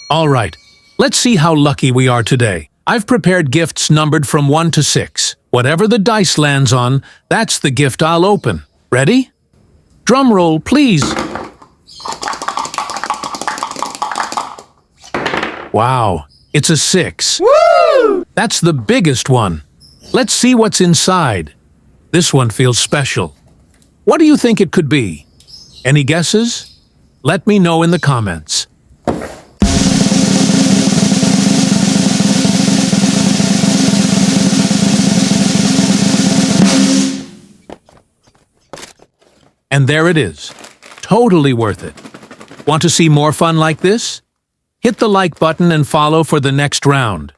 All right, let's see how lucky we are today. I've prepared gifts numbered from 1 to 6. Whatever the dice lands on, that's the gift I'll open. Ready? Drum roll, please. Wow, it's a 6. Woo! That's the biggest one. Let's see what's inside. This one feels special. What do you think it could be? Any guesses? Let me know in the comments. And there it is. Totally worth it. Want to see more fun like this? Hit the like button and follow for the next round.